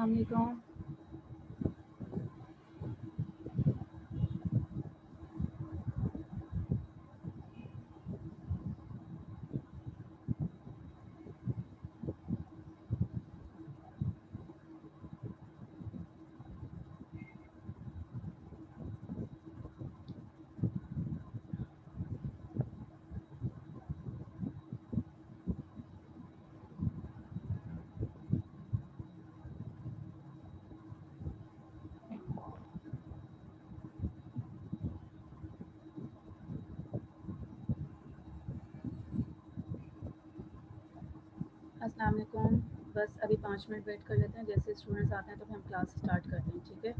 अस्सलाम वालेकुम। अस्सलाम वालेकुम। बस अभी 5 मिनट वेट कर लेते हैं, जैसे स्टूडेंट्स आते हैं तो फिर हम क्लास स्टार्ट करते हैं, ठीक है।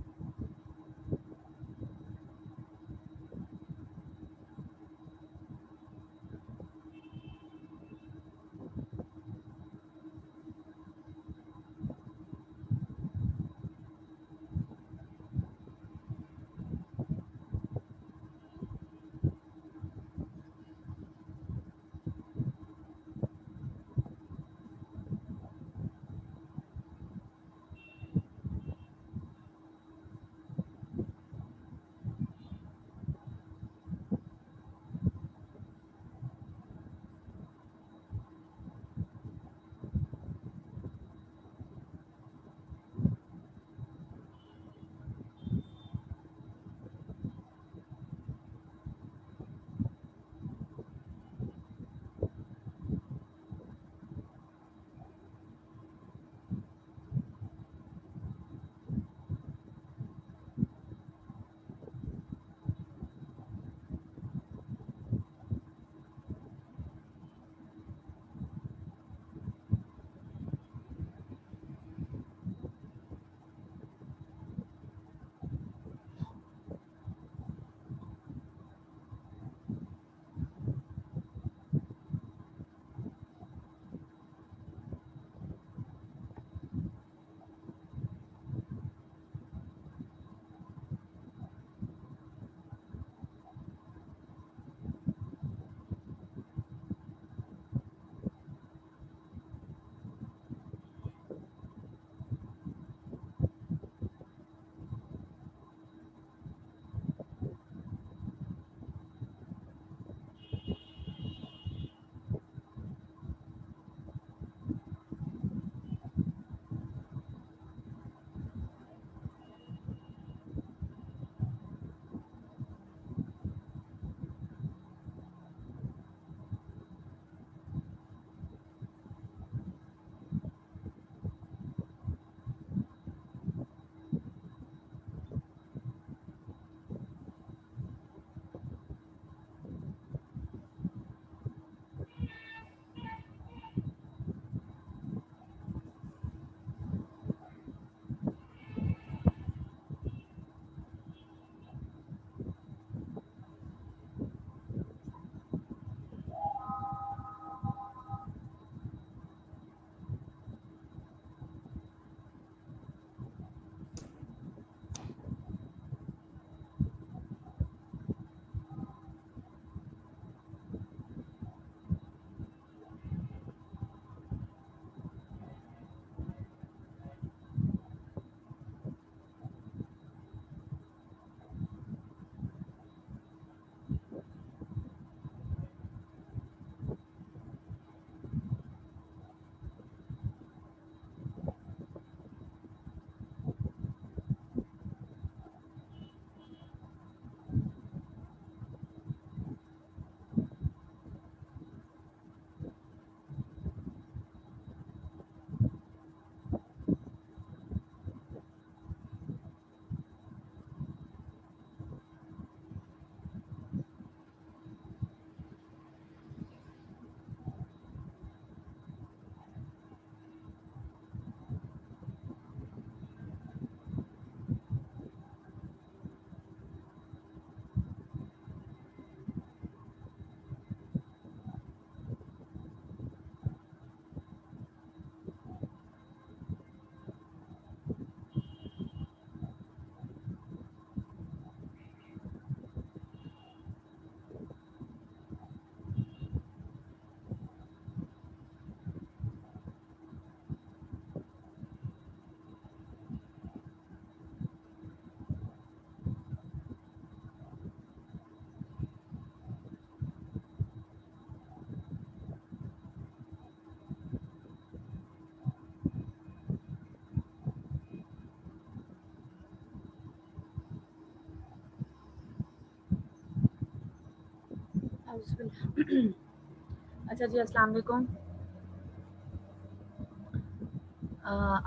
अच्छा जी, अस्सलाम वालेकुम।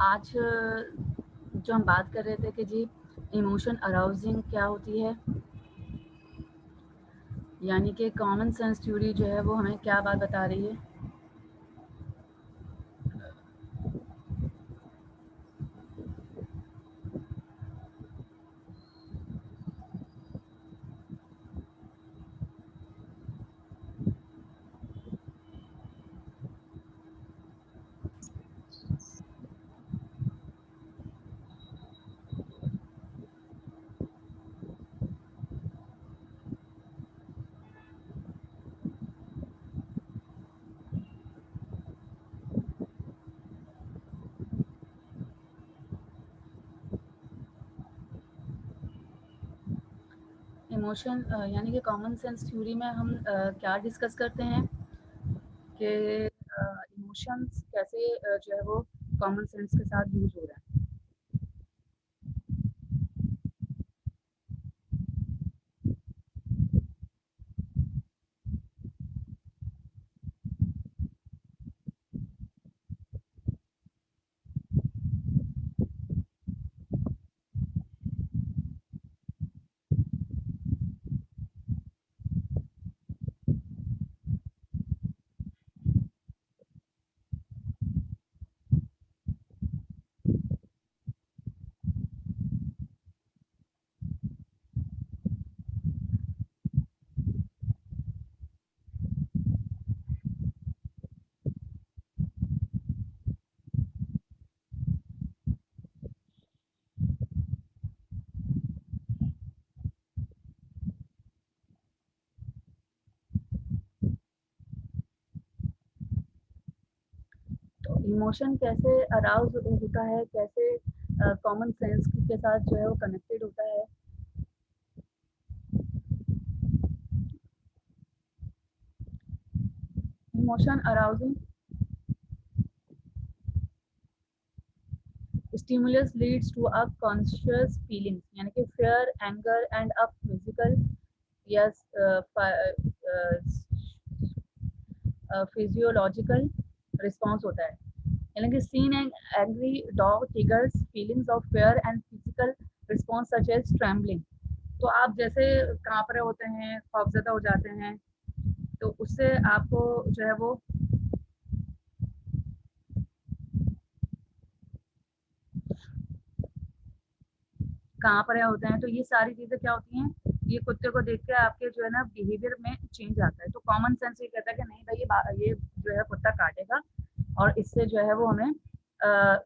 आज जो हम बात कर रहे थे कि जी इमोशन अराउजिंग क्या होती है, यानी कि कॉमन सेंस थ्योरी जो है वो हमें क्या बात बता रही है। इमोशन यानी कि कॉमन सेंस थ्योरी में हम क्या डिस्कस करते हैं कि इमोशंस कैसे जो है वो कॉमन सेंस के साथ यूज हो रहा है। तो इमोशन कैसे अराउज होता है, कैसे कॉमन सेंस के साथ जो है वो कनेक्टेड होता है। Emotion arousing stimulus leads to a conscious feelings, यानी कि fear, anger and a physical, yes, physiological response होता है। यानी कि seen and angry dog triggers feelings of fear and physical response such as trembling. तो आप जैसे कांप रहे होते हैं, खौफजदा हो जाते हैं, तो उससे आपको जो है वो कांप रहे होते हैं, तो ये सारी चीजें क्या होती हैं, ये कुत्ते को देख के आपके जो है ना बिहेवियर में चेंज आता है। तो कॉमन सेंस ये कहता है कि नहीं भाई ये जो है कुत्ता काटेगा, और इससे जो है वो हमें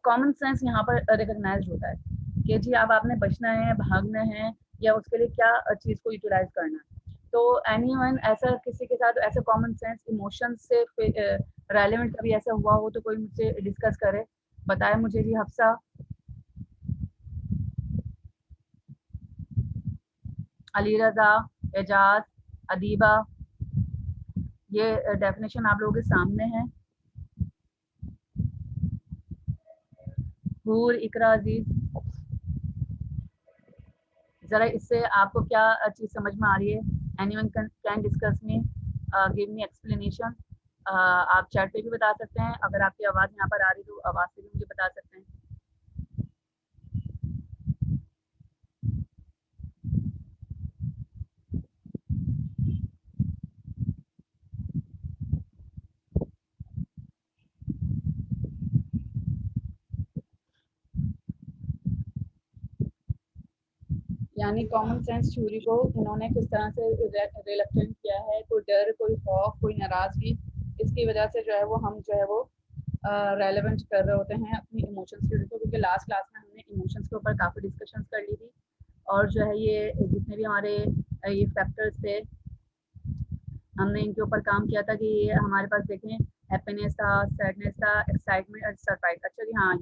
कॉमन सेंस यहाँ पर रिकग्नाइज होता है कि जी अब आपने बचना है, भागना है, या उसके लिए क्या चीज को यूटिलाइज करना है। तो एनीवन ऐसा किसी के साथ ऐसा कॉमन सेंस इमोशन से रेलेवेंट कभी ऐसा हुआ हो तो कोई मुझसे डिस्कस करे, बताए मुझे जी। हफ्सा, अली रजा, एजाज, अदीबा, ये डेफिनेशन आप लोगों के सामने है। हूर, इकरा, अजीज, जरा इससे आपको क्या चीज समझ में आ रही है। Anyone can discuss me, give me explanation. आप चैट पे भी बता सकते हैं, अगर आपकी आवाज़ यहाँ पर आ रही तो आवाज़ से भी मुझे बता सकते हैं। यानी कॉमन सेंस थ्योरी को इन्होंने किस तरह से रिलेक्टेंट किया है, कोई डर, कोई खौफ, कोई नाराजगी, इसकी वजह से जो है वो हम जो है वो रेलेवेंट कर रहे होते हैं अपनी इमोशंस थ्योरी को। क्योंकि लास्ट क्लास में हमने इमोशंस के ऊपर काफ़ी डिस्कशंस कर ली थी, और जो है ये जितने भी हमारे ये फैक्टर्स थे, हमने इनके ऊपर काम किया था कि ये हमारे पास देखें, हैप्पीनेस था, सैडनेस था, एक्साइटमेंट और सरप्राइज। अच्छा जी हाँ,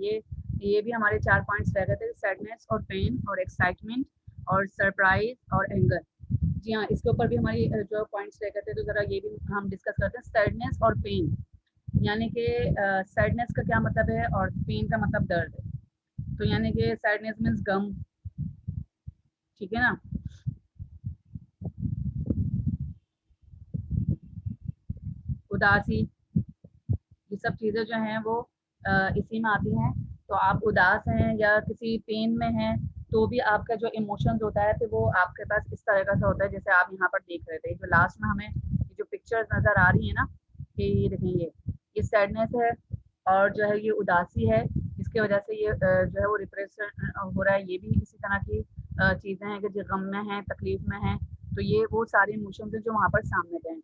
ये भी हमारे 4 पॉइंट्स रह गए थे, सैडनेस और पेन और एक्साइटमेंट और सरप्राइज और एंगर। जी हाँ, इसके ऊपर भी हमारी जो पॉइंट्स रह गए थे, तो ज़रा ये भी हम डिस्कस करते हैं। सैडनेस और पेन, यानी कि सैडनेस का क्या मतलब है और पेन का मतलब दर्द है। तो यानी कि सैडनेस मीन्स गम, ठीक है ना। उदासी, ये सब चीज़ें जो हैं वो इसी में आती हैं। तो आप उदास हैं या किसी पेन में हैं, तो भी आपका जो इमोशंस होता है फिर वो आपके पास इस तरह का सा होता है जैसे आप यहाँ पर देख रहे थे। जो लास्ट में हमें ये जो पिक्चर्स नज़र आ रही है ना, कि ये देखें, ये सैडनेस है और जो है ये उदासी है, जिसकी वजह से ये जो है वो रिप्रेशन हो रहा है। ये भी इसी तरह की चीज़ें हैं कि जो गम में हैं, तकलीफ में हैं, तो ये वो सारे इमोशंस हैं जो वहाँ पर सामने गए हैं।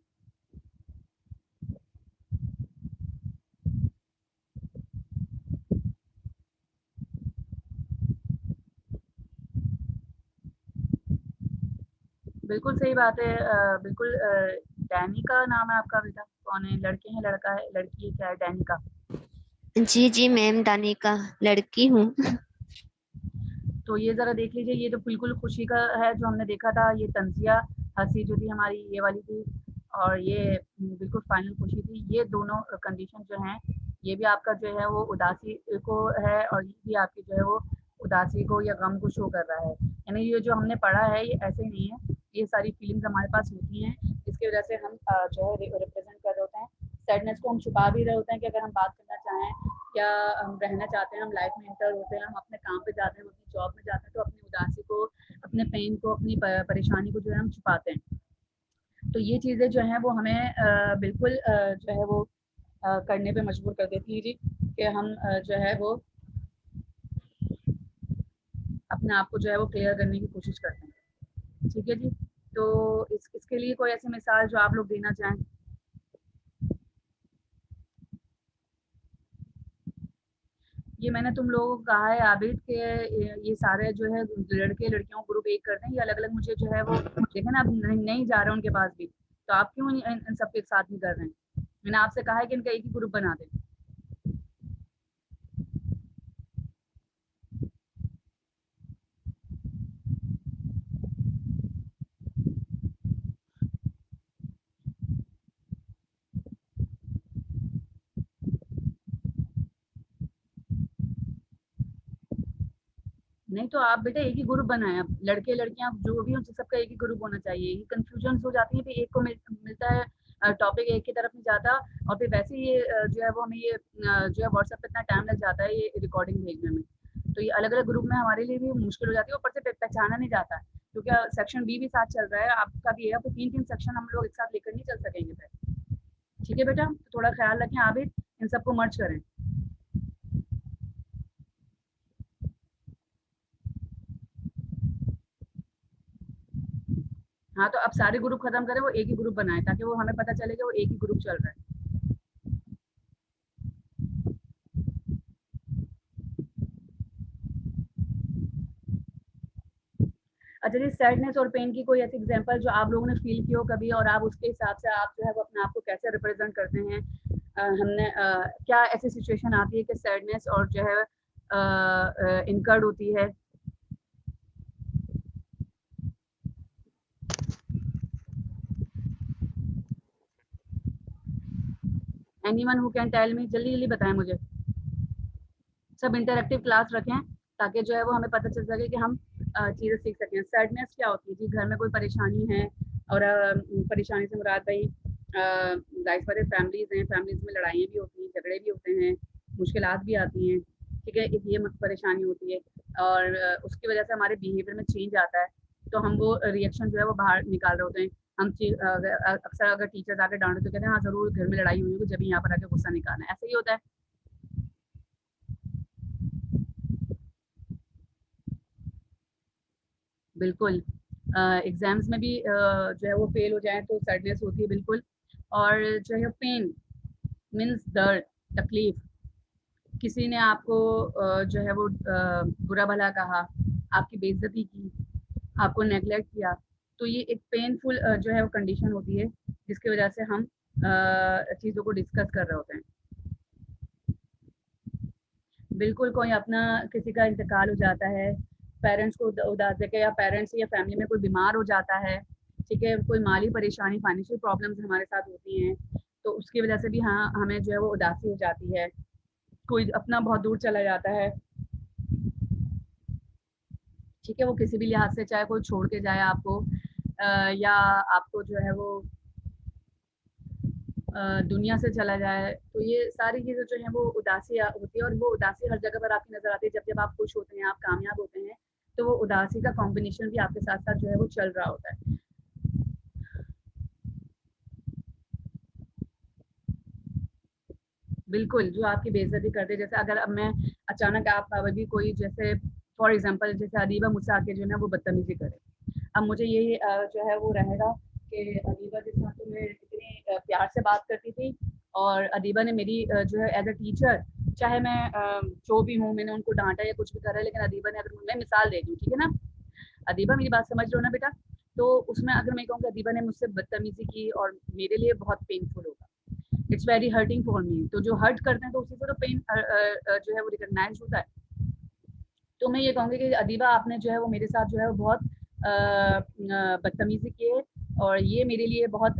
बिल्कुल सही बात है। बिल्कुल डैनी का नाम है आपका बेटा? कौन है? लड़के हैं, लड़का है, लड़की है, क्या है? डैनी का। जी जी मैम, दानिका लड़की हूँ। तो ये ज़रा देख लीजिए, ये तो बिल्कुल खुशी का है जो हमने देखा था। ये तंजिया हंसी जो थी हमारी, ये वाली थी, और ये बिल्कुल फाइनल खुशी थी। ये दोनों कंडीशन जो हैं, ये भी आपका जो है वो उदासी को है, और ये भी आपकी जो है वो उदासी को या गम को शो कर रहा है। यानी ये जो हमने पढ़ा है ये ऐसे ही नहीं है, ये सारी फीलिंग्स हमारे पास होती हैं, इसकी वजह से हम जो है रिप्रेजेंट कर रहे होते हैं। सैडनेस को हम छुपा भी रहे होते हैं कि अगर हम बात करना चाहें या हम रहना चाहते हैं, हम लाइफ में इंटर होते हैं, हम अपने काम पे जाते हैं, हम अपनी जॉब में जाते हैं, तो अपनी उदासी को, अपने पेन को, अपनी परेशानी को जो है हम छुपाते हैं। तो ये चीज़ें जो हैं वो हमें बिल्कुल जो है वो करने पे मजबूर कर देती है जी, कि हम जो है वो अपने आप को जो है वो क्लियर करने की कोशिश करते हैं। ठीक है जी। तो इसके लिए कोई ऐसी मिसाल जो आप लोग देना चाहें? ये मैंने तुम लोगों को कहा है आबिद के ये सारे जो है लड़के लड़कियों को ग्रुप एक करते हैं, ये अलग अलग मुझे जो है वो देखे ना, अब नहीं जा रहे उनके पास भी, तो आप क्यों इन सबके साथ नहीं कर रहे हैं? मैंने आपसे कहा है कि इनका एक ही ग्रुप बना दें। नहीं तो आप बेटा एक ही ग्रुप बनाएं, अब लड़के लड़कियां जो भी उन सबका एक ही ग्रुप होना चाहिए। ये कंफ्यूजन हो जाती है, फिर एक को मिलता है टॉपिक, एक की तरफ नहीं जाता, और फिर वैसे ही ये जो है वो हमें ये जो है व्हाट्सएप पे इतना टाइम लग जाता है ये रिकॉर्डिंग भेजने में। तो ये अलग अलग ग्रुप में हमारे लिए भी मुश्किल हो जाती है, ऊपर से पहचाना नहीं जाता है, क्योंकि सेक्शन बी भी साथ चल रहा है, आपका भी है, तो तीन तीन सेक्शन हम लोग एक साथ लेकर नहीं चल सकेंगे फिर। ठीक है बेटा, तो थोड़ा ख्याल रखें आप भी, इन सबको मर्ज करें। हाँ, तो अब सारे ग्रुप खत्म करें, वो एक ही ग्रुप बनाए, ताकि वो हमें पता चले कि वो एक ही ग्रुप चल रहा है। अच्छा जी, सैडनेस और पेन की कोई ऐसी एग्जांपल जो आप लोगों ने फील की हो कभी, और आप उसके हिसाब से आप जो है वो अपने आप को कैसे रिप्रेजेंट करते हैं? हमने क्या ऐसी सिचुएशन आती है कि सैडनेस और जो है इनकर्ड होती है? Anyone who can tell me, जल्दी जल्दी बताएं मुझे। सब इंटरेक्टिव क्लास रखें, ताकि जो है वो हमें पता चल सके कि हम चीज़ें सीख सकें। सैडनेस क्या होती है जी? घर में कोई परेशानी है, और परेशानी से मुराद भाई जाहिर बात है फैमिलीज़ हैं, फैमिलीज़ में लड़ाइयाँ भी होती हैं, झगड़े भी होते हैं, मुश्किलात भी आती हैं। ठीक है, एक ये परेशानी होती है, और उसकी वजह से हमारे बिहेवियर में चेंज आता है, तो हम वो रिएक्शन जो है वो बाहर निकाल रहे होते हैं। हम अक्सर अगर टीचर्स आके डांटे तो कहते हैं हाँ ज़रूर घर में लड़ाई हुई होगी, जब यहाँ पर आके गुस्सा निकालना है, ऐसे ही होता है। बिल्कुल। एग्ज़ाम्स में भी जो है वो फ़ेल हो जाएँ तो सैडनेस होती है बिल्कुल, और जो है पेन मीन्स दर्द, तकलीफ़। किसी ने आपको जो है वो बुरा-भला कहा, आपकी बेइज़्ज़ती की, आपको नेग्लेक्ट किया, तो ये एक पेनफुल जो है वो कंडीशन होती है, जिसकी वजह से हम चीज़ों को डिस्कस कर रहे होते हैं। बिल्कुल, कोई अपना किसी का इंतकाल हो जाता है, पेरेंट्स को उदास देके, या पेरेंट्स या फैमिली में कोई बीमार हो जाता है, ठीक है, कोई माली परेशानी, फाइनेंशियल प्रॉब्लम्स हमारे साथ होती हैं, तो उसकी वजह से भी हाँ हमें जो है वो उदासी हो जाती है। कोई अपना बहुत दूर चला जाता है, ठीक है, वो किसी भी लिहाज से, चाहे कोई छोड़ के जाए आपको, या आपको जो है वो दुनिया से चला जाए, तो ये सारी चीज़ें जो हैं वो उदासी होती है, और वो उदासी हर जगह पर आपकी नज़र आती है। जब जब आप खुश होते हैं, आप कामयाब होते हैं, तो वो उदासी का कॉम्बिनेशन भी आपके साथ साथ जो है वो चल रहा होता है। बिल्कुल, जो आपकी बेइज्जती कर दे, जैसे अगर अब मैं अचानक आप अभी कोई जैसे फॉर एग्ज़ाम्पल जैसे अदीबा मुझसे आके जो है ना वो बदतमीज़ी करे। अब मुझे ये जो है वो रहेगा कि अदीबा के साथ तो मैं इतनी प्यार से बात करती थी, और अदीबा ने मेरी जो है एज़ अ टीचर, चाहे मैं जो भी हूँ, मैंने उनको डाँटा या कुछ भी करा है, लेकिन अदीबा ने, अगर मैं मिसाल दे दूँ, ठीक है ना? अदीबा मेरी बात समझ रहे हो ना बेटा? तो उसमें अगर मैं कहूँ कि अदीबा ने मुझसे बदतमीज़ी की, और मेरे लिए बहुत पेनफुल होगा। It's very hurting for me. तो जो हर्ट करते हैं तो उसी से तो पेन जो है वो रिकॉग्नाइज होता है। तो मैं ये कहूँगी कि अदीबा, आपने जो है वो मेरे साथ जो है वो बहुत बदतमीजी की है, और ये मेरे लिए बहुत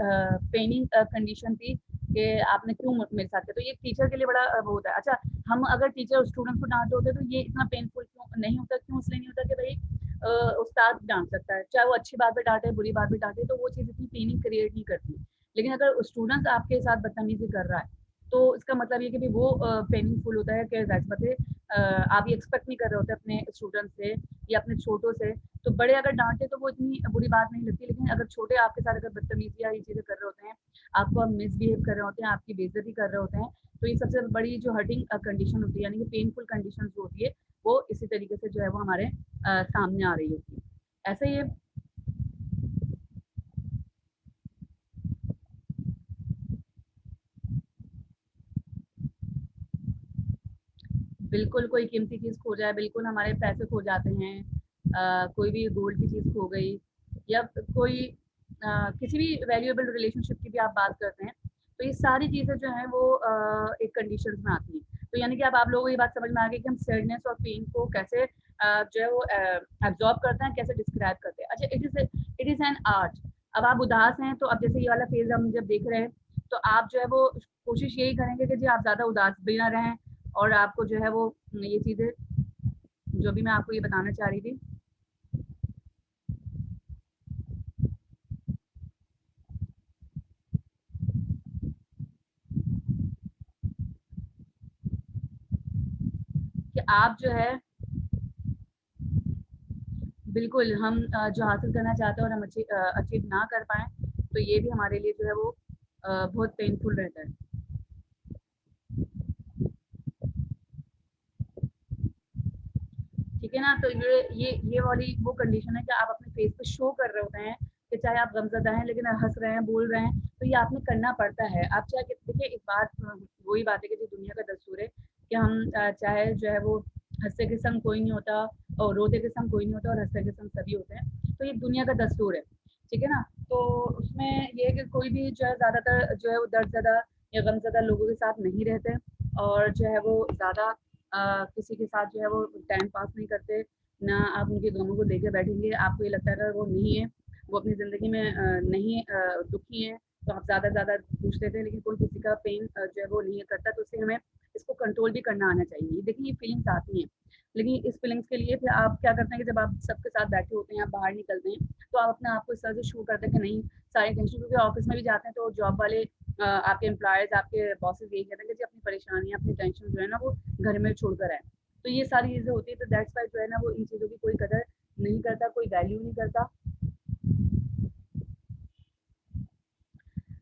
पेनिंग कंडीशन थी कि आपने क्यों मेरे साथ किया। तो ये टीचर के लिए बड़ा वो होता है। अच्छा, हम अगर टीचर स्टूडेंट्स को डांटते होते तो ये इतना पेनफुल क्यों नहीं होता? क्यों? इसलिए नहीं होता कि भाई उस्ताद डांट सकता है, चाहे वो अच्छी बात पे डांटे, बुरी बात पे डांटे, तो वो चीज़ इतनी पेनिंग क्रिएट नहीं करती। लेकिन अगर स्टूडेंट्स आपके साथ बदतमीजी कर रहा है, तो इसका मतलब ये कि वो पेनिंगफुल होता है, कि ज़ाहिर सी बात है आप ये एक्सपेक्ट नहीं कर रहे होते अपने स्टूडेंट से या अपने छोटों से। तो बड़े अगर डांटे तो वो इतनी बुरी बात नहीं लगती, लेकिन अगर छोटे आपके साथ अगर बदतमीजी या ये चीज़ें कर रहे होते हैं, आपको मिसबिहेव कर रहे होते हैं, आपकी बेइज्जती कर रहे होते हैं, तो ये सबसे बड़ी जो हर्टिंग कंडीशन होती है, यानी कि पेनफुल कंडीशन जो होती है, वो इसी तरीके से जो है वो हमारे सामने आ रही होती है। ऐसे ही बिल्कुल कोई कीमती चीज़ खो जाए, बिल्कुल हमारे पैसे खो जाते हैं, कोई भी गोल्ड की चीज़ खो गई, या कोई किसी भी वैल्यूएबल रिलेशनशिप की भी आप बात करते हैं, तो ये सारी चीज़ें जो हैं वो एक कंडीशंस में आती हैं। तो यानी कि अब आप लोगों को ये बात समझ में आ गई कि हम सैडनेस और पेन को कैसे जो है वो एब्ज़ॉर्ब करते हैं, कैसे डिस्क्राइब करते हैं। अच्छा, इट इज़ एन आर्ट। अब आप उदास हैं, तो अब जैसे ये वाला फ़ेज़ हम जब देख रहे हैं, तो आप जो है वो कोशिश यही करेंगे कि जी आप ज़्यादा उदास भी ना रहें, और आपको जो है वो ये चीज़ें जो भी मैं आपको ये बताना चाह रही थी। कि आप जो है बिल्कुल हम जो हासिल करना चाहते हैं और हम अचीव ना कर पाएँ, तो ये भी हमारे लिए जो है वो बहुत पेनफुल रहता है। ठीक है ना? तो ये वाली वो कंडीशन है कि आप अपने फेस पे शो कर रहे होते हैं कि चाहे आप गमज़दा हैं, लेकिन हँस रहे हैं, बोल रहे हैं, तो ये आपने करना पड़ता है। आप चाहे कि देखिए, एक बात वही बात है कि जो दुनिया का दस्तूर है कि हम चाहे जो है वो हँसते के संग कोई नहीं होता, और रोते के संग कोई नहीं होता, और हँसते के संग सभी होते हैं। तो ये दुनिया का दस्तूर है, ठीक है ना? तो उसमें ये है कि कोई भी जो है ज़्यादातर जो है वो दर्दज़दा या गमज़दा लोगों के साथ नहीं रहते, और जो है वो ज़्यादा किसी के साथ जो है वो टाइम पास नहीं करते, ना आप उनके गमों को लेके बैठेंगे। आपको ये लगता है अगर वो नहीं है, वो अपनी ज़िंदगी में नहीं दुखी है, तो आप ज़्यादा से ज़्यादा पूछ लेते हैं, लेकिन कोई किसी का पेन जो है वो नहीं करता, तो इसलिए हमें इसको कंट्रोल भी करना आना चाहिए। देखिए, ये फीलिंग्स आती हैं, लेकिन इस फीलिंग्स के लिए फिर आप क्या करते हैं कि जब आप सबके साथ बैठे होते हैं, आप बाहर निकलते हैं, तो आप अपने आप को इस तरह से शो करते हैं कि नहीं, सारे टेंशन, क्योंकि ऑफिस में भी जाते हैं तो जॉब वाले आपके एम्प्लॉयज़, आपके बॉसेस यही कहते हैं कि जी अपनी परेशानियाँ, अपनी टेंशन जो है ना वो घर में छोड़कर आए। तो ये सारी चीज़ें होती है, तो दैट्स व्हाई जो है ना वो इन चीज़ों की कोई कदर नहीं करता, कोई वैल्यू नहीं करता।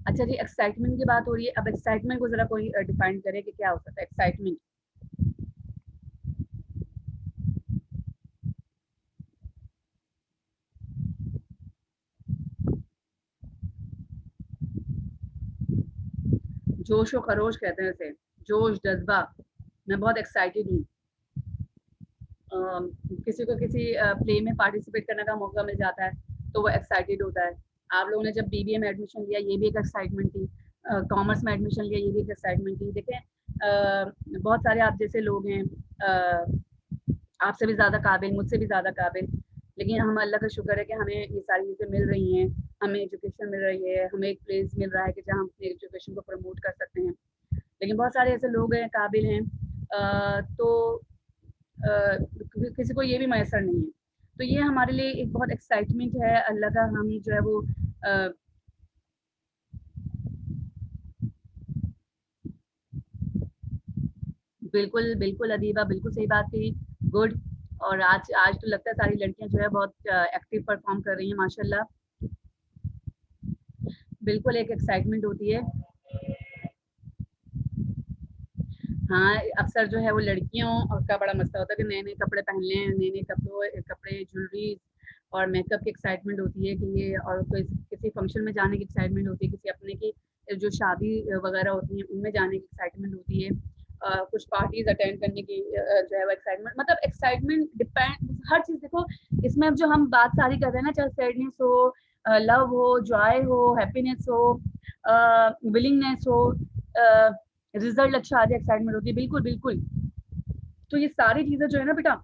अच्छा जी, एक्साइटमेंट की बात हो रही है। अब एक्साइटमेंट को ज़रा कोई डिफाइन करे कि क्या हो सकता है एक्साइटमेंट? जोश व खरोश कहते हैं इसे, जोश, जज़्बा। मैं बहुत एक्साइटेड हूँ। किसी को किसी प्ले में पार्टिसिपेट करने का मौका मिल जाता है, तो वो एक्साइटेड होता है। आप लोगों ने जब बीबीए में एडमिशन लिया, ये भी एक एक्साइटमेंट थी। कॉमर्स में एडमिशन लिया, ये भी एक एक्साइटमेंट थी। देखें, बहुत सारे आप जैसे लोग हैं, आपसे भी ज़्यादा काबिल, मुझसे भी ज़्यादा काबिल, लेकिन हम अल्लाह का शुक्र है कि हमें ये सारी चीज़ें मिल रही हैं। हमें एजुकेशन मिल रही है, हमें एक प्लेस मिल रहा है कि जहाँ हम अपनी एजुकेशन को प्रमोट कर सकते हैं। लेकिन बहुत सारे ऐसे लोग हैं, काबिल हैं, तो किसी को ये भी मैसर नहीं है। तो ये हमारे लिए एक बहुत एक्साइटमेंट है, अल्लाह का हम जो है वो बिल्कुल बिल्कुल अदीबा, बिल्कुल सही बात कही, गुड। और आज आज तो लगता है सारी लड़कियां जो है बहुत एक्टिव परफॉर्म कर रही हैं माशाल्लाह। बिल्कुल एक एक्साइटमेंट होती है। हाँ, अक्सर जो है वो लड़कियों का बड़ा मसला होता है कि नए-नए कपड़े पहन लें, नए-नए कपड़े, ज्वेलरी और मेकअप की एक्साइटमेंट होती है कि ये, और कोई किसी फंक्शन में जाने की एक्साइटमेंट होती है, किसी अपने की जो शादी वगैरह होती है उनमें जाने की एक्साइटमेंट होती है। कुछ पार्टीज अटेंड करने की जो है वो एक्साइटमेंट, मतलब एक्साइटमेंट डिपेंड हर चीज़ देखो, इसमें अब जो हम बात सारी कर रहे हैं ना, चाहे सैडनेस हो, लव हो, जॉय हो, हैप्पीनेस हो, विलिंगनेस हो, रिजल्ट अच्छा आ जाए, एक्साइटमेंट होती है, बिल्कुल बिल्कुल। तो ये सारी चीजें जो है ना बेटा,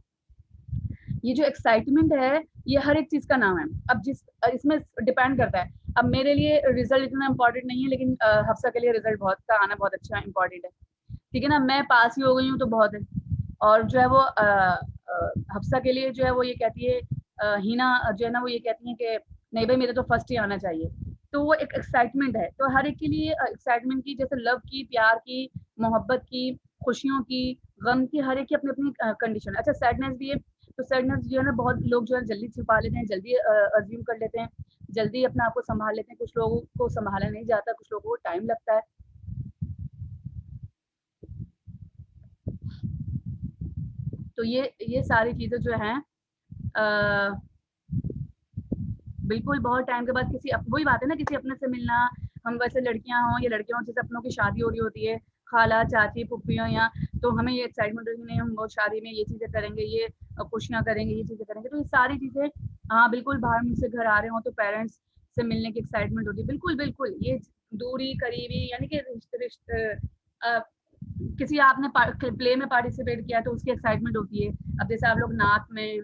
ये जो एक्साइटमेंट है ये हर एक चीज का नाम है। अब जिस इसमें डिपेंड करता है, अब मेरे लिए रिजल्ट इतना इंपॉर्टेंट नहीं है, लेकिन हफ्सा के लिए रिजल्ट बहुत का आना बहुत अच्छा इंपॉर्टेंट है, ठीक है ना। मैं पास ही हो गई हूँ तो बहुत है। और जो है वो हफ्सा के लिए जो है वो ये कहती है, हिना जो है ना वो ये कहती है कि नहीं भाई मेरे तो फर्स्ट ही आना चाहिए। तो वो एक एक्साइटमेंट है, तो हर एक के लिए एक्साइटमेंट की, जैसे लव की, प्यार की, मोहब्बत की, खुशियों की, गम की, हर एक की अपनी अपनी कंडीशन। अच्छा सैडनेस भी है, तो सैडनेस जो है ना बहुत लोग जो है जल्दी छुपा लेते हैं, जल्दी अज्यूम कर लेते हैं, जल्दी अपने आप को संभाल लेते हैं, कुछ लोगों को संभाला नहीं जाता, कुछ लोगों को टाइम लगता है। तो ये सारी चीजें जो हैं बिल्कुल बहुत टाइम के बाद किसी वही बात है ना, किसी अपने से मिलना। हम वैसे लड़कियां हों या लड़कियां हों, जैसे अपनों की शादी हो रही होती है, खाला चाची फुप्पियां, या तो हमें ये एक्साइटमेंट होती है नहीं हम वो शादी में ये चीजें करेंगे, ये खुशियां करेंगे, ये चीजें करेंगे, तो ये सारी चीजें। हाँ बिल्कुल, बाहर मुझसे घर आ रहे हो तो पेरेंट्स से मिलने की एक्साइटमेंट होती है, बिल्कुल बिल्कुल। ये दूरी करीबी यानी कि किसी आपने प्ले में पार्टिसिपेट किया तो उसकी एक्साइटमेंट होती है। अब जैसे आप लोग नाक में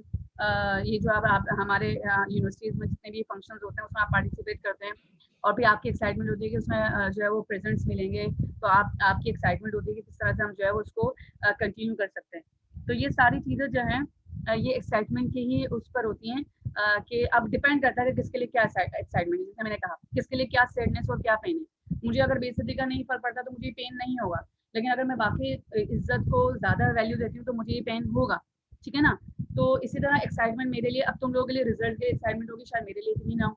ये जो आप हमारे यूनिवर्सिटीज में जितने भी फंक्शंस होते हैं उसमें आप पार्टिसिपेट करते हैं, और भी आपकी एक्साइटमेंट होती है कि उसमें जो है वो प्रेजेंट्स मिलेंगे, तो आपकी एक्साइटमेंट होती है कि किस तरह से हम जो है वो उसको कंटिन्यू कर सकते हैं। तो ये सारी चीज़ें जो हैं ये एक्साइटमेंट की ही उस पर होती हैं कि अब डिपेंड करता है कि किसके लिए क्या एक्साइटमेंट है। जैसे मैंने कहा किसके लिए क्या सैडनेस और क्या पेन है। मुझे अगर बेइज्जती का नहीं फर्क पड़ता तो मुझे पेन नहीं होगा, लेकिन अगर मैं बाकी इज्जत को ज्यादा वैल्यू देती हूँ तो मुझे ये पेन होगा, ठीक है ना। तो इसी तरह एक्साइटमेंट मेरे लिए, अब तुम लोगों के लिए रिजल्ट के एक्साइटमेंट होगी, शायद मेरे लिए इतनी ना हो,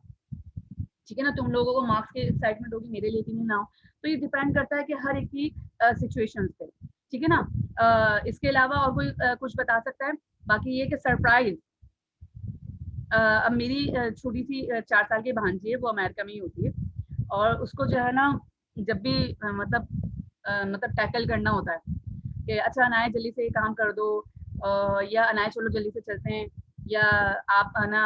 ठीक है ना। तुम लोगों को मार्क्स की एक्साइटमेंट होगी, मेरे लिए इतनी ना हो। तो ये डिपेंड करता है कि हर एक की सिचुएशन पे, ठीक है ना। इसके अलावा और कोई कुछ बता सकता है? बाकी ये कि सरप्राइज, अब मेरी छोटी सी 4 साल की भांजी है, वो अमेरिका में ही होती है, और उसको जो है ना जब भी मतलब टैकल करना होता है कि अच्छा अनाया जल्दी से ये काम कर दो, या अनाया चलो जल्दी से चलते हैं, या आप है ना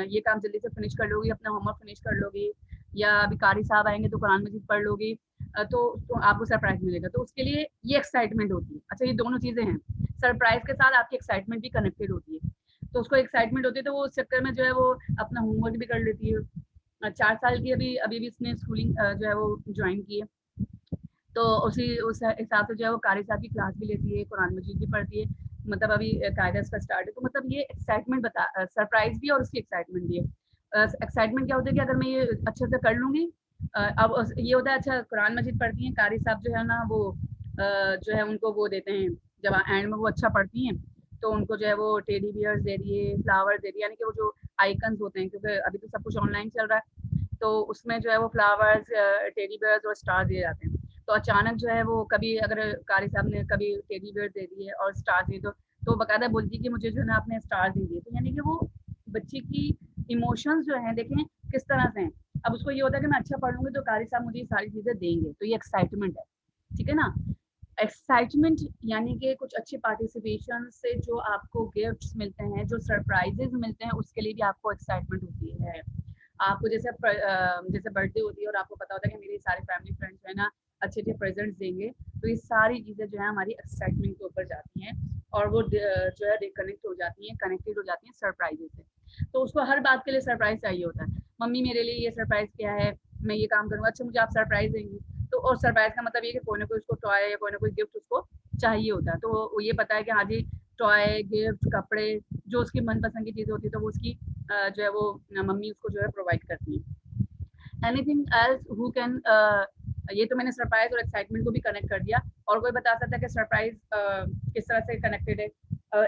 ये काम जल्दी से फिनिश कर लोगी, अपना होमवर्क फिनिश कर लोगी, या अभी कारी साहब आएंगे तो कुरान मजीद पढ़ लोगी, तो आपको सरप्राइज मिलेगा, तो उसके लिए ये एक्साइटमेंट होती है। अच्छा ये दोनों चीजें हैं, सरप्राइज के साथ आपकी एक्साइटमेंट भी कनेक्टेड होती है। तो उसको एक्साइटमेंट होती है तो वो उस चक्कर में जो है वो अपना होमवर्क भी कर लेती है। 4 साल की अभी अभी भी इसने स्कूलिंग जो है वो ज्वाइन की है, तो उसी उस हिसाब से जो है वो कारी साहब की क्लास भी लेती है, कुरान मजीद भी पढ़ती है, मतलब अभी कायदा इसका स्टार्ट है। तो मतलब ये एक्साइटमेंट बता, सरप्राइज भी और उसकी एक्साइटमेंट भी है। एक्साइटमेंट क्या होता है कि अगर मैं ये अच्छे से कर लूंगी, अब ये होता है अच्छा कुरान मजीद पढ़ती हैं कारी साहब जो है ना वो जो है उनको वो देते हैं, जब एंड में वो अच्छा पढ़ती हैं तो उनको जो है वो टेडी बियर्स दे दिए, फ्लावर दे दिए, यानी कि वो जो आइकन्स होते हैं, क्योंकि अभी तो सब कुछ ऑनलाइन चल रहा है, तो उसमें जो है वो फ्लावर्स, टेडी बियर्स और स्टार दिए जाते हैं। तो अचानक जो है वो कभी अगर कारी साहब ने कभी टेडी बियर दे दिए और स्टार दिए, तो बकायदा बोलती है कि मुझे जो है ना आपने स्टार दे दिए, तो यानी कि वो बच्चे की इमोशंस जो है देखें किस तरह से हैं। अब उसको ये होता है कि मैं अच्छा पढ़ लूंगी तो कारी साहब मुझे ये सारी चीजें देंगे, तो ये एक्साइटमेंट है, ठीक है ना। एक्साइटमेंट यानी कि कुछ अच्छे पार्टिसिपेशन से जो आपको गिफ्ट्स मिलते हैं, जो सरप्राइजेस मिलते हैं, उसके लिए भी आपको एक्साइटमेंट होती है। आपको जैसे जैसे बर्थडे होती है और आपको पता होता है कि मेरे सारे फैमिली फ्रेंड्स जो है ना अच्छे अच्छे प्रेजेंट्स देंगे, तो ये सारी चीजें जो है हमारी एक्साइटमेंट के ऊपर जाती हैं, और वो जो है कनेक्ट हो जाती हैं, कनेक्टेड हो जाती हैं सरप्राइजेस से। तो उसको हर बात के लिए सरप्राइज चाहिए होता है, मम्मी मेरे लिए ये सरप्राइज क्या है, मैं ये काम करूँगा, अच्छा मुझे आप सरप्राइज देंगी, तो और सरप्राइज का मतलब ये कि कोई ना कोई उसको टॉय या कोई ना कोई गिफ्ट उसको चाहिए होता है, तो वो ये पता है कि हाँ जी टॉय, गिफ्ट, कपड़े, जो उसकी मनपसंद की चीज़ होती है तो वो उसकी जो है वो मम्मी उसको जो है प्रोवाइड करती है। एनीथिंग एल्स हु कैन ये तो मैंने सरप्राइज और एक्साइटमेंट को भी कनेक्ट कर दिया। और कोई बता सकता है कि सरप्राइज किस तरह से कनेक्टेड है?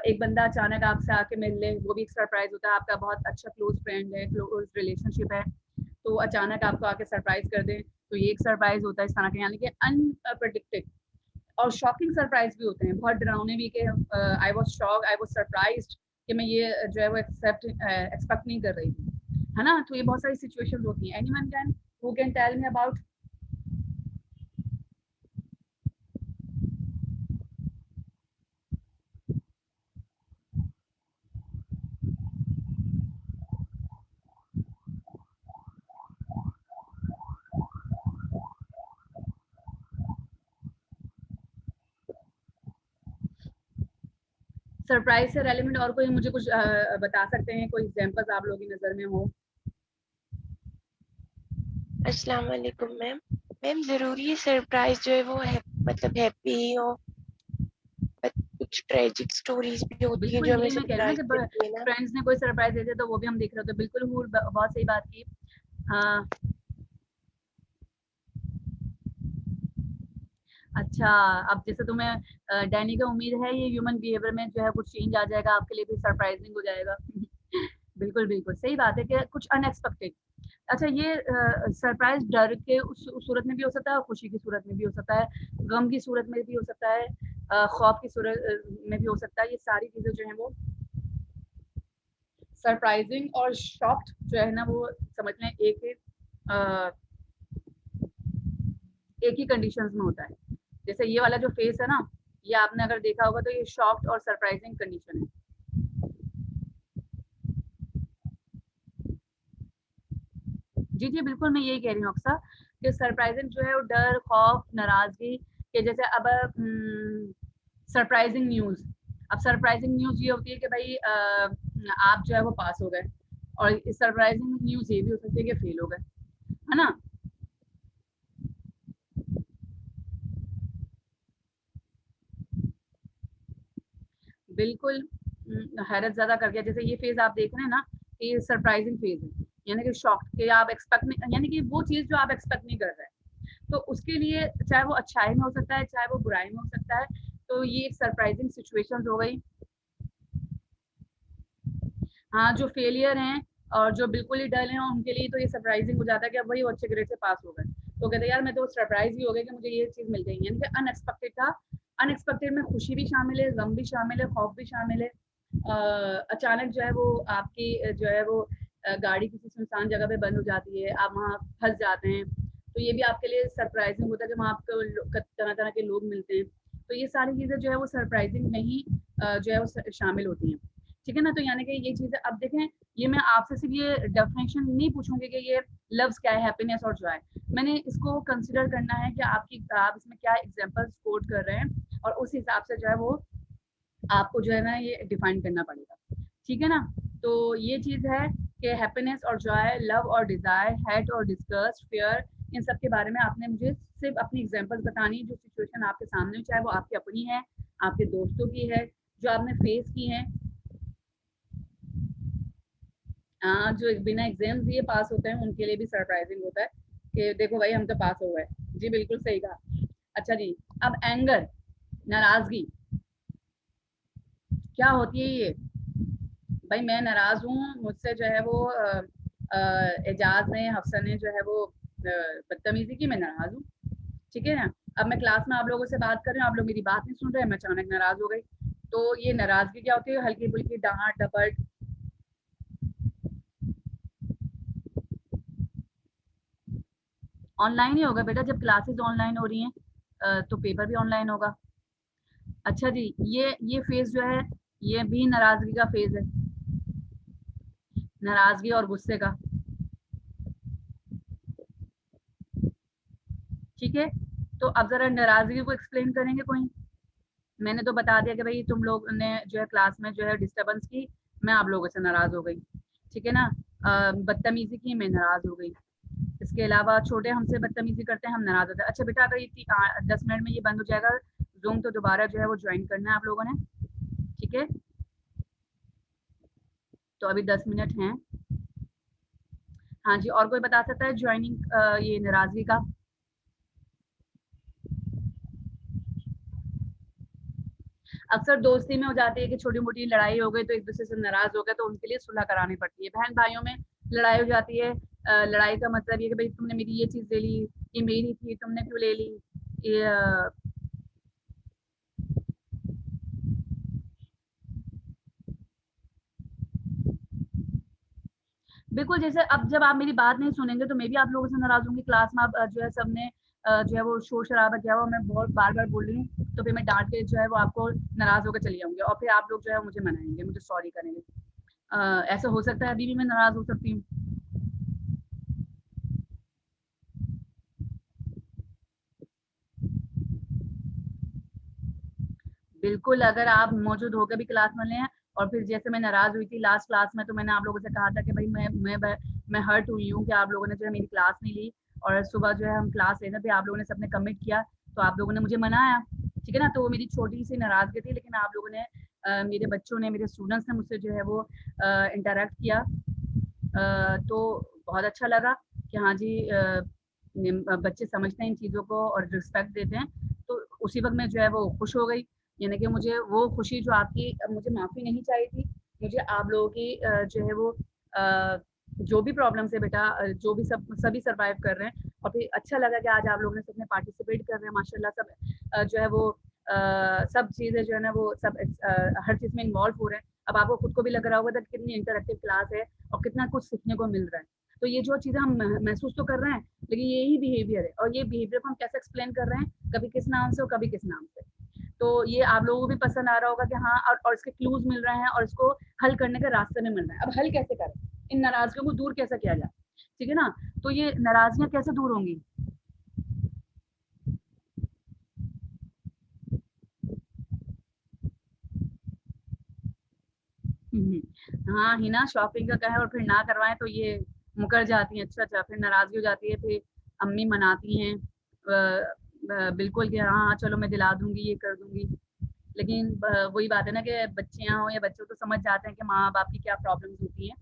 एक बंदा अचानक आपसे आके मिल ले, वो भी एक सरप्राइज होता है। आपका बहुत अच्छा क्लोज फ्रेंड है, क्लोज रिलेशनशिप है, तो अचानक आपको आके सरप्राइज कर दे, तो ये एक सरप्राइज होता है इस तरह के, यानी कि अनप्रेडिक्टेड। और शॉकिंग सरप्राइज भी होते हैं, बहुत डरावने भी, कि I was shock, I was surprised, कि मैं ये जो है वो एक्सपेक्ट नहीं कर रही थी, है ना। तो ये बहुत सारी सिचुएशंस होती हैं। Anyone can, who can tell me about? Surprise से रेलिवेंट और कोई मुझे कुछ बता सकते हैं? कोई एग्जांपल्स आप लोगों की नजर में हो? अस्सलाम वालेकुम मैम। मैम जरूरी है सरप्राइज जो है वो है, मतलब हैप्पी ही हो, बट कुछ ट्रेजिक स्टोरीज भी होती हैं बिल्कुल, जो हमें यही मैं कह रही हूँ सरप्राइज ना कि देती है ना। फ्रेंड्स ने कोई सरप्राइज दे दिया तो वो भी हम देख रहे थे। बिल्कुल हूर, बहुत सही बात की। हाँ, अच्छा। अब जैसे तुम्हें डैनी का उम्मीद है ये ह्यूमन बिहेवियर में जो है कुछ चेंज आ जाएगा, आपके लिए भी सरप्राइजिंग हो जाएगा। बिल्कुल बिल्कुल सही बात है कि कुछ अनएक्सपेक्टेड। अच्छा, ये सरप्राइज डर के उस सूरत में भी हो सकता है, और खुशी की सूरत में भी हो सकता है, गम की सूरत में भी हो सकता है, खौफ की सूरत में भी हो सकता है। ये सारी चीजें जो है वो सरप्राइजिंग और शॉक्ड जो है ना, वो समझ लें एक ही कंडीशंस में होता है। जैसे ये वाला जो फेस है ना, ये आपने अगर देखा होगा तो ये शॉक्ड और सरप्राइजिंग कंडीशन है। जी जी बिल्कुल, मैं यही कह रही हूँ अक्सर, कि सरप्राइजिंग जो है वो डर, खौफ, नाराजगी के जैसे। अब सरप्राइजिंग न्यूज, अब सरप्राइजिंग न्यूज ये होती है कि भाई आप जो है वो पास हो गए, और सरप्राइजिंग न्यूज ये भी हो सकती है कि फेल हो गए, है ना। बिल्कुल हैरत ज्यादा कर गया। जैसे ये फेज आप देख रहे हैं ना, कि ये सरप्राइजिंग फेज है, यानी कि शॉक, कि आप एक्सपेक्ट नहीं, यानी कि वो चीज जो आप एक्सपेक्ट नहीं कर रहे हैं, तो उसके लिए चाहे वो अच्छाई में हो सकता है, चाहे वो बुराई में हो सकता है, तो ये एक सरप्राइजिंग सिचुएशन हो गई। हाँ, जो फेलियर हैं और जो बिल्कुल ही डल हैं, उनके लिए तो ये सरप्राइजिंग हो जाता है कि अब वही वो अच्छे ग्रेड से पास हो गए, तो कहते हैं यार मैं तो सरप्राइज ही हो गया कि मुझे ये चीज मिल गई, यानी कि अनएक्सपेक्टेड था। अनएक्सपेक्टेड में खुशी भी शामिल है, गम भी शामिल है, खौफ भी शामिल है। अचानक जो है वो आपकी जो है वो गाड़ी किसी सुनसान जगह पे बंद हो जाती है, आप वहाँ फंस जाते हैं, तो ये भी आपके लिए सरप्राइजिंग होता है कि वहाँ आपको तरह तरह के लोग मिलते हैं। तो ये सारी चीजें जो है वो सरप्राइजिंग में ही जो है वो शामिल होती हैं। ठीक है ना। तो यानी कि ये चीजें अब देखें, ये मैं आपसे सिर्फ ये डेफिनेशन नहीं पूछूंगी कि ये लव्स क्या है, हैप्पीनेस और जॉय। मैंने इसको कंसिडर करना है कि आप इसमें क्या एग्जांपल्स कोट कर रहे हैं, और उस हिसाब से जो है वो आपको जो है ना ये डिफाइन करना पड़ेगा। ठीक है ना। तो ये चीज है कि हैप्पीनेस और जॉय, लव और डिजायर, हेट और डिस्गस्ट, फियर, इन सब के बारे में आपने मुझे सिर्फ अपनी एग्जांपल्स बतानी है, जो सिचुएशन आपके सामने हो, चाहे वो आपकी अपनी है, आपके दोस्तों की है, जो आपने फेस की है। हाँ, जो बिना एग्जाम दिए पास होते हैं उनके लिए भी सरप्राइजिंग होता है कि देखो भाई हम तो पास हो गए। जी बिल्कुल सही कहा। अच्छा जी, अब एंगर, नाराजगी क्या होती है ये? भाई मैं नाराज हूँ, मुझसे जो है वो एजाज ने, हफ्सा ने जो है वो बदतमीजी की, मैं नाराज हूँ। ठीक है ना। अब मैं क्लास में आप लोगों से बात कर रही हूँ, आप लोग मेरी बात नहीं सुन रहे, मैं अचानक नाराज हो गई, तो ये नाराजगी क्या होती है? हल्की फुल्की डांट डपट। ऑनलाइन ही होगा बेटा, जब क्लासेस ऑनलाइन हो रही हैं तो पेपर भी ऑनलाइन होगा। अच्छा जी, ये फेज जो है ये भी नाराजगी का फेज है, नाराजगी और गुस्से का। ठीक है। तो अब जरा नाराजगी को एक्सप्लेन करेंगे कोई? मैंने तो बता दिया कि भाई तुम लोग ने जो है क्लास में जो है डिस्टरबेंस की, मैं आप लोगों से नाराज हो गई। ठीक है ना। बदतमीजी की, मैं नाराज हो गई। इसके अलावा छोटे हमसे बदतमीजी करते हैं, हम नाराज होते हैं। अच्छा बेटा, अगर ये 10 मिनट में ये बंद हो जाएगा जूम, तो दोबारा जो है वो ज्वाइन करना है आप लोगों ने। ठीक है। तो अभी 10 मिनट हैं। हाँ जी, और कोई बता सकता है ज्वाइनिंग ये नाराजगी का? अक्सर दोस्ती में हो जाती है कि छोटी मोटी लड़ाई हो गई तो एक दूसरे से नाराज हो गए तो उनके लिए सुलह करानी पड़ती है। बहन भाइयों में लड़ाई हो जाती है, लड़ाई का मतलब ये कि भाई तुमने मेरी ये चीज ले ली, ये मेरी थी तुमने क्यों ले ली, ये बिल्कुल। जैसे अब जब आप मेरी बात नहीं सुनेंगे तो मैं भी आप लोगों से नाराज होंगी। क्लास में आप जो है सबने जो है वो शोर शराबा किया हुआ, मैं बहुत बार बार बोल रही हूँ, तो फिर मैं डांट के जो है वो आपको नाराज होकर चली जाऊंगी और फिर आप लोग जो है मुझे मनाएंगे, मुझे सॉरी करेंगे। ऐसा हो सकता है, अभी भी मैं नाराज हो सकती हूँ। बिल्कुल, अगर आप मौजूद होकर भी क्लास में लें और फिर जैसे मैं नाराज हुई थी लास्ट क्लास में, तो मैंने आप लोगों से कहा था कि भाई मैं हर्ट हुई हूँ कि आप लोगों ने जो है मेरी क्लास नहीं ली, और सुबह जो है हम क्लास लेना थे, आप लोगों ने सबने कमिट किया तो आप लोगों ने मुझे मनाया, ठीक है ना। तो वो मेरी छोटी सी नाराजगी थी, लेकिन आप लोगों ने मेरे बच्चों ने, मेरे स्टूडेंट्स ने मुझसे जो है वो इंटरेक्ट किया, तो बहुत अच्छा लगा कि हाँ जी, बच्चे समझते हैं इन चीज़ों को और रिस्पेक्ट देते हैं। तो उसी वक्त मैं जो है वो खुश हो गई, यानी कि मुझे वो खुशी जो आपकी, मुझे माफ़ी नहीं चाहिए थी, मुझे आप लोगों की जो है वो जो भी प्रॉब्लम्स है बेटा, जो भी सभी सर्वाइव कर रहे हैं, और फिर अच्छा लगा कि आज आप लोगों ने सबने पार्टिसिपेट कर रहे हैं माशाल्लाह, सब जो है वो सब चीज़ें जो है ना वो सब हर चीज़ में इन्वॉल्व हो रहे हैं। अब आपको खुद को भी लग रहा होगा कि कितनी इंटरेक्टिव क्लास है और कितना कुछ सीखने को मिल रहा है। तो ये जो चीज़ें हम महसूस तो कर रहे हैं, लेकिन यही बिहेवियर है, और ये बिहेवियर को हम कैसे एक्सप्लेन कर रहे हैं, कभी किस नाम से और कभी किस नाम से। तो ये आप लोगों को भी पसंद आ रहा होगा कि हाँ, और इसके क्लूज मिल रहे हैं और इसको हल करने के रास्ते में मिल रहे हैं। अब हल कैसे करें, इन नाराजगियों को दूर कैसे किया जाए, ठीक है ना। तो ये नाराजगियां कैसे दूर होंगी? हाँ हिना, शॉपिंग का कहे और फिर ना करवाएं तो ये मुकर जाती हैं। अच्छा अच्छा, फिर नाराजगी हो जाती है, फिर अम्मी मनाती हैं बिल्कुल कि हाँ हाँ चलो मैं दिला दूंगी, ये कर दूंगी। लेकिन वही बात है ना कि बच्चियां हो या बच्चों तो समझ जाते हैं कि माँ बाप की क्या प्रॉब्लम्स होती हैं,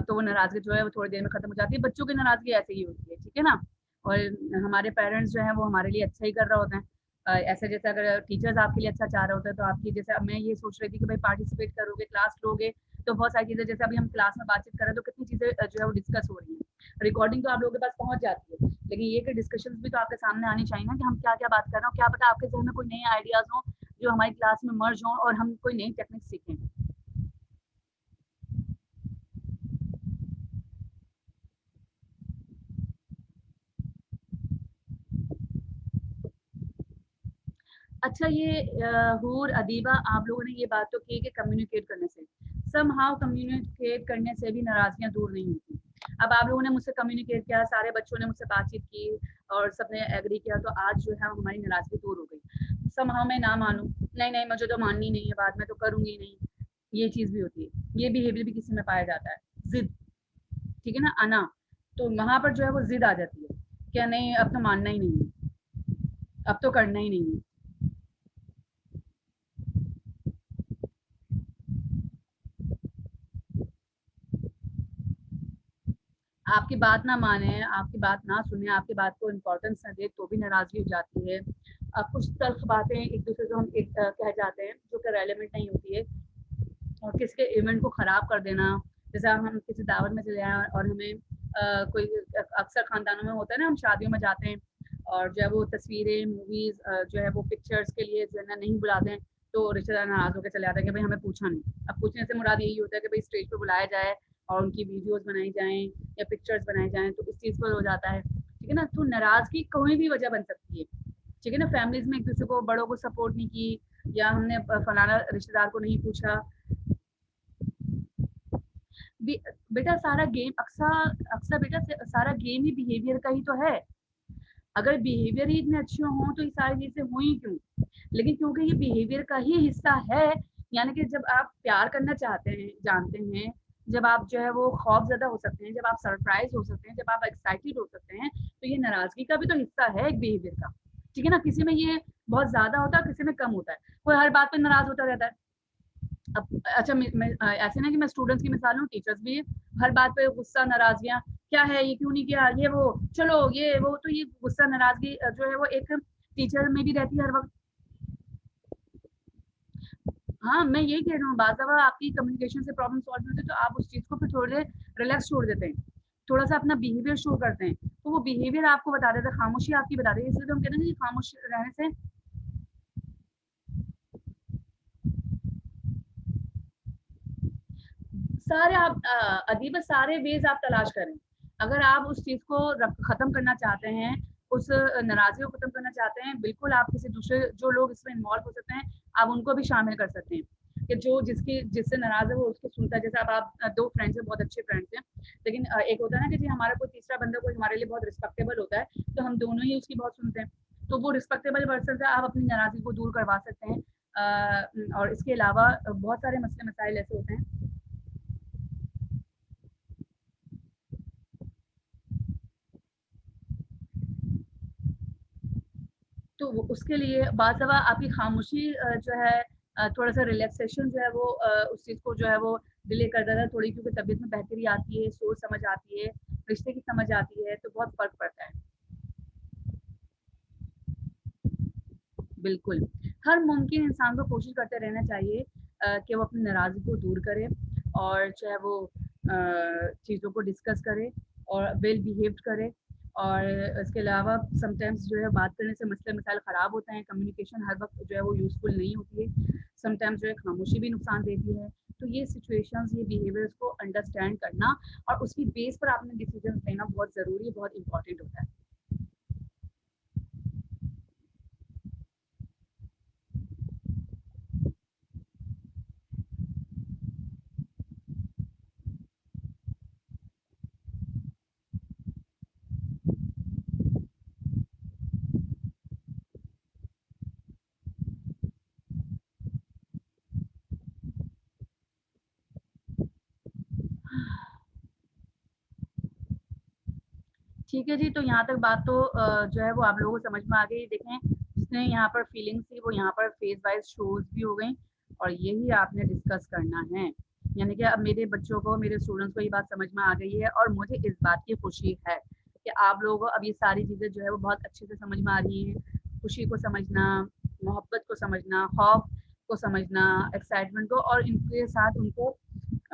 तो वो नाराजगी जो है वो थोड़ी देर में खत्म हो जाती है। बच्चों की नाराजगी ऐसे ही होती है, ठीक है ना। और हमारे पेरेंट्स जो है वो हमारे लिए अच्छा ही कर रहे होते हैं। ऐसे जैसे अगर टीचर्स आपके लिए अच्छा चाह रहे होते हैं, तो आपकी, जैसे अब मैं ये सोच रही थी कि भाई पार्टिसिपेट करोगे, क्लास लोगे, तो बहुत सारी चीजें, जैसे अभी हम क्लास में बातचीत कर रहे हैं तो कितनी चीजें जो है वो डिस्कस हो रही है, रिकॉर्डिंग तो आप लोगों के पास पहुंच जाती है, लेकिन ये कि डिस्कशंस भी तो आपके सामने आनी चाहिए ना कि हम क्या क्या बात कर रहे हो। क्या पता आपके जहन में कोई नए आइडियाज हो जो हमारी क्लास में मर्ज हों और हम कोई नई टेक्निक सीखें। अच्छा, ये हूर अदीबा, आप लोगों ने ये बात तो की कि कम्युनिकेट करने से, समहाउ कम्युनिकेट करने से भी नाराजगियां दूर नहीं होती। अब आप लोगों ने मुझसे कम्युनिकेट किया, सारे बच्चों ने मुझसे बातचीत की और सबने एग्री किया, तो आज जो है हमारी नाराजगी दूर हो गई। समहाउ मैं ना मानूं, नहीं नहीं मुझे तो माननी नहीं है बात, मैं तो करूंगी नहीं, ये चीज भी होती है, ये बिहेवियर भी किसी में पाया जाता है, जिद, ठीक है ना, अना। तो वहां पर जो है वो जिद आ जाती है, क्या नहीं अब तो मानना ही नहीं है, अब तो करना ही नहीं है। आपकी बात ना माने, आपकी बात ना सुने, आपकी बात को इम्पोर्टेंस ना दे, तो भी नाराजगी हो जाती है। कुछ तल्ख बातें एक दूसरे को हम कह जाते हैं जो कि रेलेवेंट नहीं होती है, और किसके इवेंट को खराब कर देना। जैसे हम किसी दावत में चले आए और हमें कोई, अक्सर खानदानों में होता है ना, हम शादियों में जाते हैं और जो है वो तस्वीरें, मूवीज जो है वो पिक्चर्स के लिए जो है ना नहीं बुलाते हैं, तो रिश्तेदार नाराज होकर चले आते हैं कि भाई हमें पूछा नहीं। अब पूछने से मुराद यही होता है कि भाई स्टेज पे बुलाया जाए और उनकी वीडियोस बनाई जाएं या पिक्चर्स बनाई जाएं, तो इस चीज़ पर हो जाता है, ठीक है ना। तो नाराजगी कोई भी वजह बन सकती है, ठीक है ना। फैमिलीज में एक दूसरे को, बड़ों को सपोर्ट नहीं की, या हमने फलाना रिश्तेदार को नहीं पूछा। बेटा सारा गेम, अक्सर अक्सर बेटा सारा गेम ही बिहेवियर का ही तो है। अगर बिहेवियर ही इतने अच्छे हों तो ये सारी चीजें हुई क्यों? लेकिन क्योंकि ये बिहेवियर का ही हिस्सा है, यानी कि जब आप प्यार करना चाहते हैं, जानते हैं, जब आप जो है वो खौफ ज़्यादा हो सकते हैं, जब आप सरप्राइज हो सकते हैं, जब आप एक्साइटेड हो सकते हैं, तो ये नाराजगी का भी तो हिस्सा है एक बिहेवियर का, ठीक है ना। किसी में ये बहुत ज्यादा होता है, किसी में कम होता है, कोई हर बात पे नाराज होता रहता है। अब अच्छा, ऐसे ना कि मैं स्टूडेंट्स की मिसाल हूँ, टीचर्स भी हर बात पे गुस्सा, नाराजगियां, क्या है ये क्यों नहीं किया, ये वो, चलो ये वो, तो ये गुस्सा नाराजगी जो है वो एक टीचर में भी रहती है हर वक्त। हाँ, मैं यही कह रही हूँ, बाज़ दफ़ा आपकी कम्युनिकेशन से प्रॉब्लम सॉल्व नहीं होती, तो आप उस चीज़ को फिर थोड़ी देर रिलैक्स छोड़ देते हैं। थोड़ा-सा अपना बिहेवियर शो करते हैं। तो वो बिहेवियर आपको बता देता है, खामोशी आपकी बता देगी। इसलिए तो हम कहते हैं कि खामोश रहने से सारे आप अदीब सारे वेज़ आप तलाश करें। अगर आप उस चीज़ को ख़त्म करना चाहते हैं, उस नाराज़गी को ख़त्म करना चाहते हैं, बिल्कुल आप किसी दूसरे जो लोग इसमें इन्वॉल्व हो सकते हैं, आप उनको भी शामिल कर सकते हैं। कि जो जिससे नाराज़ है वो उसको सुनता है। जैसे अब आप 2 फ्रेंड्स हैं, बहुत अच्छे फ्रेंड्स हैं। लेकिन एक होता है ना कि जी हमारा कोई तीसरा बंदा कोई हमारे लिए बहुत रिस्पेक्टेबल होता है, तो हम दोनों ही उसकी बहुत सुनते हैं। तो वो रिस्पेक्टेबल पर्सन से आप अपनी नाराज़गी को दूर करवा सकते हैं। और इसके अलावा बहुत सारे मसले मसाइल ऐसे होते हैं। तो वो उसके लिए बाज़ दफ़ा आपकी खामोशी जो है थोड़ा-सा रिलैक्सेशन जो है वो उस चीज़ को जो है वो डिले कर देता है थोड़ी, क्योंकि तबीयत में बेहतरी आती है, सोच समझ आती है, रिश्ते की समझ आती है, तो बहुत फ़र्क पड़ता है। बिल्कुल, हर मुमकिन इंसान को कोशिश करते रहना चाहिए कि वो अपनी नाराज़गी को दूर करे और जो है वो चीज़ों को डिस्कस करे और वेल बिहेव्ड करे। और इसके अलावा समटाइम्स जो है बात करने से मसले मसाइल ख़राब होते हैं, कम्युनिकेशन हर वक़्त जो है वो यूज़फुल नहीं होती है। समटाइम्स जो है खामोशी भी नुकसान देती है। तो ये सिचुएशंस, ये बिहेवियर्स को अंडरस्टैंड करना और उसकी बेस पर आपने डिसीजंस लेना बहुत ज़रूरी है, बहुत इम्पोर्टेंट होता है। ठीक है जी, तो यहाँ तक बात तो जो है वो आप लोगों को समझ में आ गई। देखें, जिसने यहाँ पर फीलिंग्स थी वो यहाँ पर फेज़ वाइज़ शोज़ भी हो गई और यही आपने डिस्कस करना है। यानी कि अब मेरे बच्चों को, मेरे स्टूडेंट्स को ये बात समझ में आ गई है और मुझे इस बात की खुशी है कि आप लोगों को अब ये सारी चीज़ें जो है वो बहुत अच्छे से समझ में आ रही हैं। खुशी को समझना, मोहब्बत को समझना, खौफ को समझना, एक्साइटमेंट को और इनके साथ उनको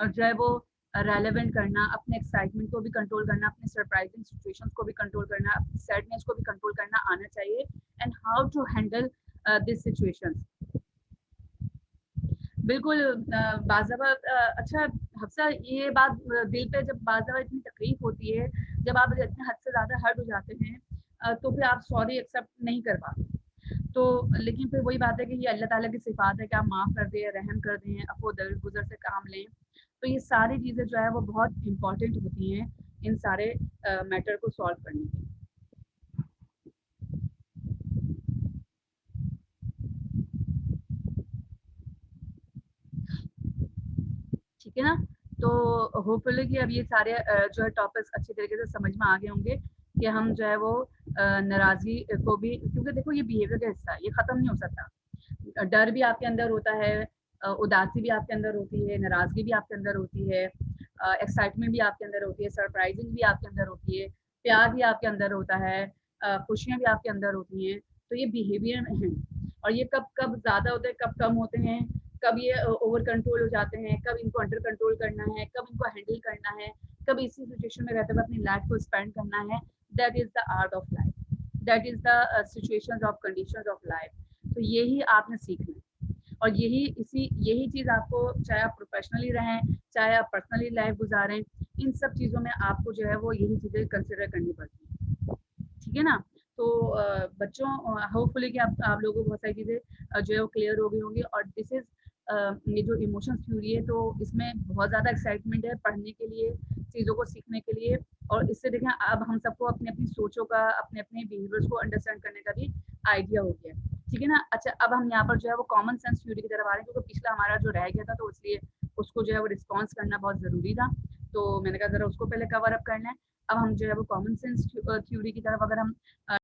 जो है वो रेलेवेंट करना, अपने एक्साइटमेंट को भी कंट्रोल करना, अपने सरप्राइजिंग सिचुएशंस को भी कंट्रोल करना, अपनी सैडनेस को भी कंट्रोल करना आना चाहिए and how to handle this situations. बिल्कुल बाज़ दफ़ा अच्छा हफ्सा ये बात दिल पे जब बाज़ दफ़ा इतनी तकलीफ़ होती है, जब आप इतने हद से ज़्यादा हर्ट हो जाते हैं तो फिर आप सॉरी एक्सेप्ट नहीं कर पाते। तो लेकिन फिर वही बात है कि ये अल्लाह ताला की सिफ़ात है कि आप माफ़ कर दें, रहम कर दें, अफ़्व दरगुज़र से काम लें। तो ये सारी चीज़ें जो है वो बहुत इम्पोर्टेंट होती हैं इन सारे मैटर को सॉल्व करने के लिए। ठीक है ना? तो होपफुली कि अब ये सारे जो है टॉपिक्स अच्छी तरीके से समझ में आ गए होंगे कि हम जो है वो नाराज़गी को भी, क्योंकि देखो ये बिहेवियर का हिस्सा है, ये ख़त्म नहीं हो सकता। डर भी आपके अंदर होता है, उदासी भी आपके अंदर होती है, नाराज़गी भी आपके अंदर होती है, एक्साइटमेंट भी आपके अंदर होती है, सरप्राइजिंग भी आपके अंदर होती है, प्यार भी आपके अंदर होता है, खुशियाँ भी आपके अंदर होती हैं। तो ये बिहेवियर में है और ये कब-कब ज़्यादा होते हैं, कब कम होते हैं, कब ये ओवर कंट्रोल हो जाते हैं, कब इनको अंडर कंट्रोल करना है, कब इनको हैंडल करना है, कब इसी सिचुएशन में रहते हुए अपनी लाइफ को स्पेंड करना है। That is the art of life, that is the situations of conditions of life. तो यही आपने सीखना है और यही चीज़ आपको, चाहे आप प्रोफेशनली रहें, चाहे आप पर्सनली लाइफ गुजारें, इन सब चीज़ों में आपको जो है वो यही चीज़ें कंसिडर करनी पड़ती हैं। ठीक है ना? तो बच्चों होपफुली कि आप लोगों को बहुत सारी चीज़ें जो है वो क्लियर हो गई होंगी और दिस इज़ ये जो इमोशंस थ्योरी है तो इसमें बहुत ज़्यादा एक्साइटमेंट है पढ़ने के लिए, चीज़ों को सीखने के लिए और इससे देखें अब हम सबको अपनी-अपनी सोचों का, अपने-अपने बिहेवियर्स को अंडरस्टैंड करने का भी आइडिया हो गया है। ठीक है ना? अच्छा, अब हम यहाँ पर जो है वो कॉमन सेंस थ्योरी की तरफ आ रहे हैं, क्योंकि पिछला हमारा जो रह गया था तो इसलिए उसको जो है वो रिस्पॉन्स करना बहुत ज़रूरी था। तो मैंने कहा ज़रा उसको पहले कवर अप कर लें। अब हम जो है वो कॉमन सेंस थ्योरी की तरफ अगर हम